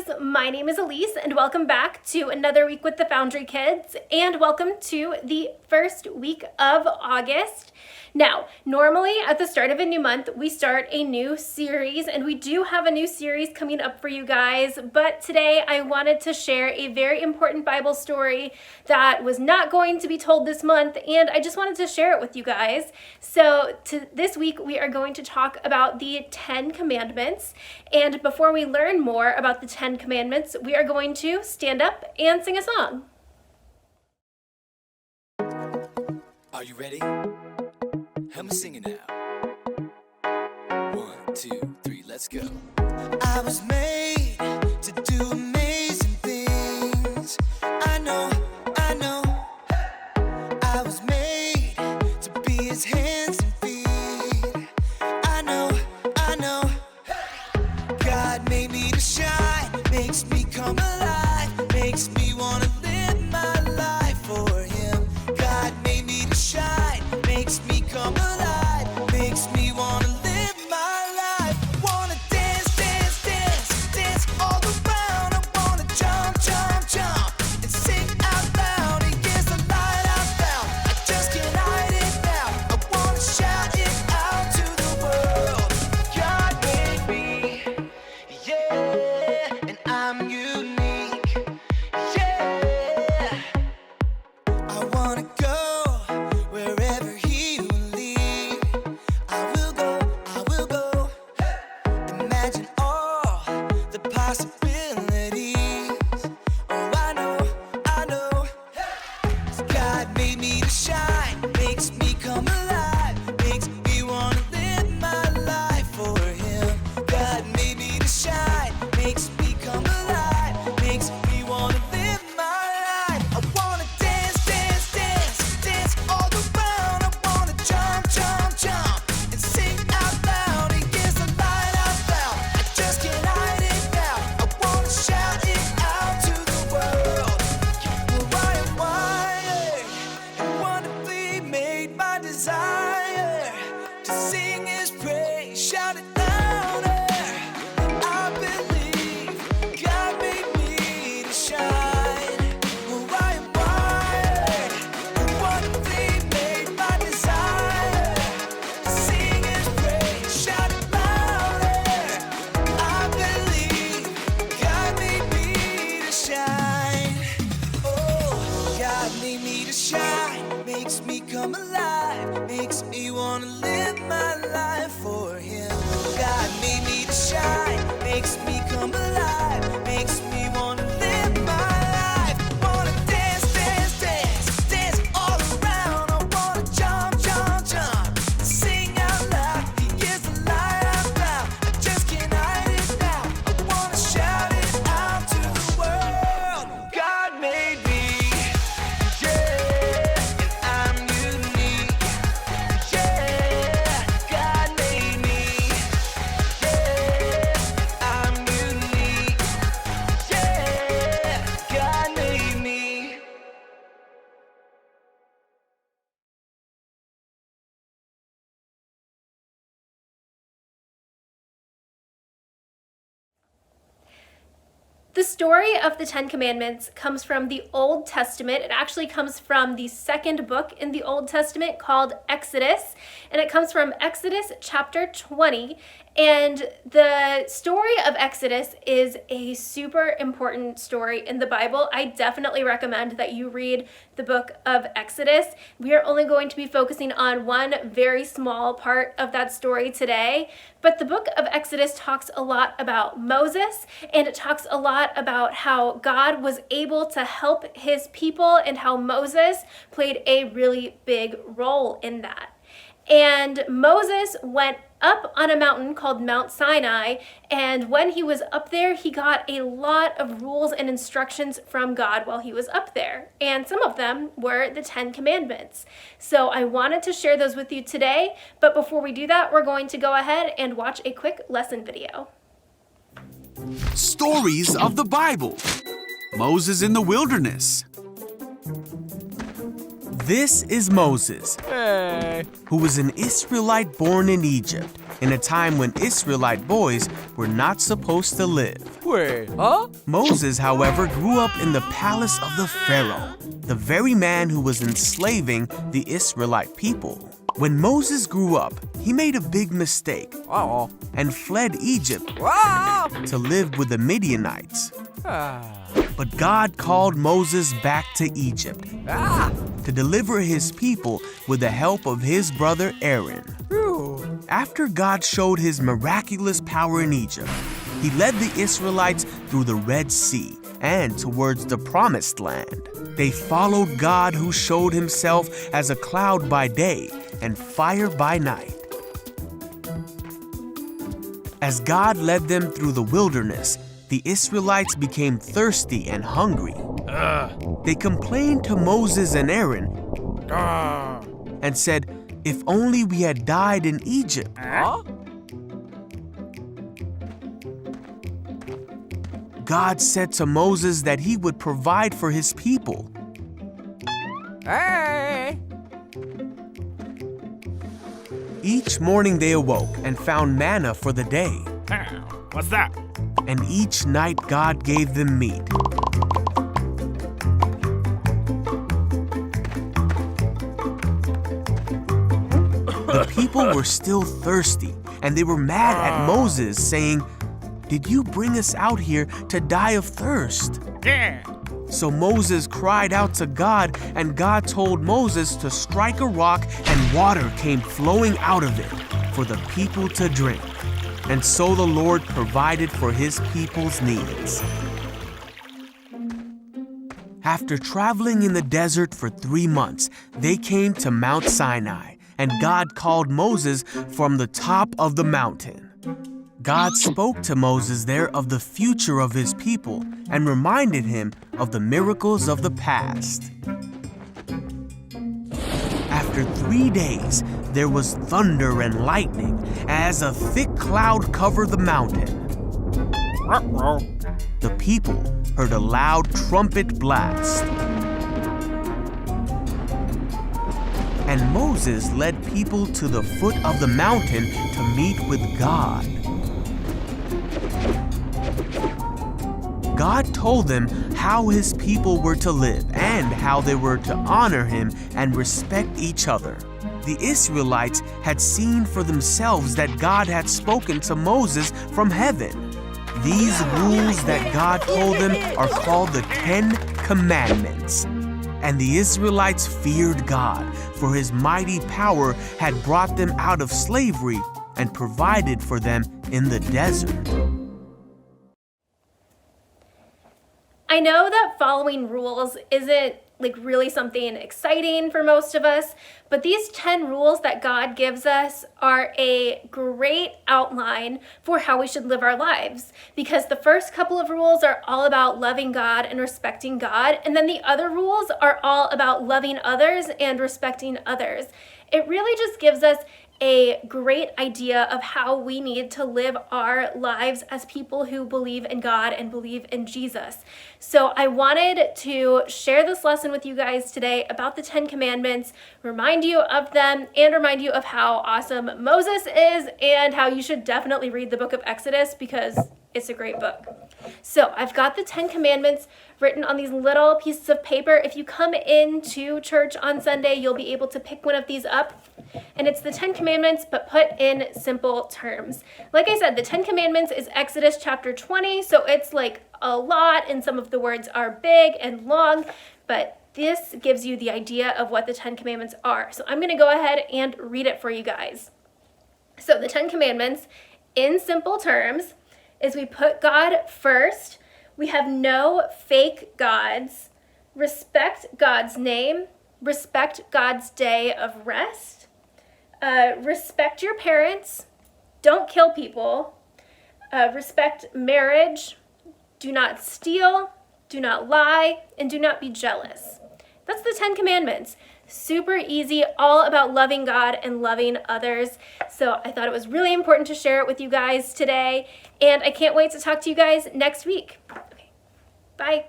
guys, my name is Elise and welcome back to another week with the Foundry Kids and welcome to the first week of August. Now, normally at the start of a new month, we start a new series and we do have a new series coming up for you guys, but today I wanted to share a very important Bible story that was not going to be told this month and I just wanted to share it with you guys. So this week we are going to talk about the 10 Commandments, and before we learn more about the 10 Commandments, we are going to stand up and sing a song. Are you ready? Help me sing it now. 1, 2, 3, let's go. I was made to do amazing things. I know. I was made to be his hands and feet. I know. God made me to shine, makes me come alive, makes me wanna live my life for him. God made me to shine, makes me come alive, makes me wanna live my life. Wanna dance, dance, dance, dance all around. I wanna jump, jump, jump and sing out loud. And yes, the light I found, I just can't hide it now. I wanna shout it out to the world. God made me, yeah, and I'm unique, yeah. I wanna go wherever he will lead. I will go. Imagine all the possibilities. Oh, I know. God made me to shine, makes me come alive, makes me wanna live my life for him. God made me to shine, makes me come alive, makes me wanna live my life. I wanna dance, dance, dance, dance all around. I wanna jump, jump, jump and sing out loud. And yes, the light I found, I just can't hide it now. I wanna shout it out to the world. For I am wired and wonderfully made by desire to sing his praise, shout it louder. I believe God made me to shine. For I am wired and wonderfully made by desire to sing his praise, shout it louder. I believe God made me to shine. Oh, God made me to shine, makes me come alive, makes me wanna live my life for him. God made me to shine, makes me come alive, makes me wanna live my life. Wanna dance, dance, dance, dance all around. I wanna jump, jump, jump, sing out loud. He is the light I found, I just can't hide it now. I wanna shout it out to the world. God made me, yeah, and I'm unique, yeah. God made me, yeah, I'm unique, yeah. God made me. The story of the 10 Commandments comes from the Old Testament. It actually comes from the second book in the Old Testament called Exodus, and it comes from Exodus chapter 20. And the story of Exodus is a super important story in the Bible. I definitely recommend that you read the book of Exodus. We are only going to be focusing on one very small part of that story today, but the book of Exodus talks a lot about Moses, and it talks a lot about how God was able to help his people and how Moses played a really big role in that. And Moses went up on a mountain called Mount Sinai, and when he was up there, he got a lot of rules and instructions from God while he was up there. And some of them were the 10 Commandments. So I wanted to share those with you today, but before we do that, we're going to go ahead and watch a quick lesson video. Stories of the Bible. Moses in the wilderness. This is Moses, who was an Israelite born in Egypt. in a time when Israelite boys were not supposed to live. Wait, huh? Moses, however, grew up in the palace of the Pharaoh, the very man who was enslaving the Israelite people. When Moses grew up, he made a big mistake Uh-oh. and fled Egypt Ah! to live with the Midianites. Ah. But God called Moses back to Egypt Ah! to deliver his people with the help of his brother Aaron. Phew. After God showed his miraculous power in Egypt, he led the Israelites through the Red Sea and towards the Promised Land. They followed God, who showed himself as a cloud by day and fire by night. As God led them through the wilderness, the Israelites became thirsty and hungry. They complained to Moses and Aaron and said, "If only we had died in Egypt." Huh? God said to Moses that he would provide for his people. Hey! Each morning they awoke and found manna for the day, What's that? and each night God gave them meat. The people were still thirsty, and they were mad at Moses, saying, "Did you bring us out here to die of thirst?" Yeah. So Moses cried out to God, and God told Moses to strike a rock, and water came flowing out of it for the people to drink. And so the Lord provided for his people's needs. After traveling in the desert for 3 months, they came to Mount Sinai, and God called Moses from the top of the mountain. God spoke to Moses there of the future of his people and reminded him of the miracles of the past. After 3 days, there was thunder and lightning as a thick cloud covered the mountain. The people heard a loud trumpet blast. And Moses led people to the foot of the mountain to meet with God. God told them how his people were to live and how they were to honor him and respect each other. The Israelites had seen for themselves that God had spoken to Moses from heaven. These rules that God told them are called the 10 Commandments. And the Israelites feared God, for his mighty power had brought them out of slavery and provided for them in the desert. I know that following rules isn't really something exciting for most of us, but these 10 rules that God gives us are a great outline for how we should live our lives, because the first couple of rules are all about loving God and respecting God, and then the other rules are all about loving others and respecting others. It really just gives us a great idea of how we need to live our lives as people who believe in God and believe in Jesus. So I wanted to share this lesson with you guys today about the 10 Commandments, remind you of them, and remind you of how awesome Moses is and how you should definitely read the book of Exodus because it's a great book. So I've got the 10 Commandments written on these little pieces of paper. If you come into church on Sunday, you'll be able to pick one of these up. And it's the 10 Commandments, but put in simple terms. Like I said, the 10 Commandments is Exodus chapter 20, so it's like a lot, and some of the words are big and long, but this gives you the idea of what the 10 Commandments are. So I'm going to go ahead and read it for you guys. So the 10 Commandments, in simple terms, is we put God first, we have no fake gods, respect God's name, respect God's day of rest, respect your parents, don't kill people, respect marriage, do not steal, do not lie, and do not be jealous. That's the 10 Commandments. Super easy, all about loving God and loving others. So I thought it was really important to share it with you guys today, and I can't wait to talk to you guys next week. Okay, bye.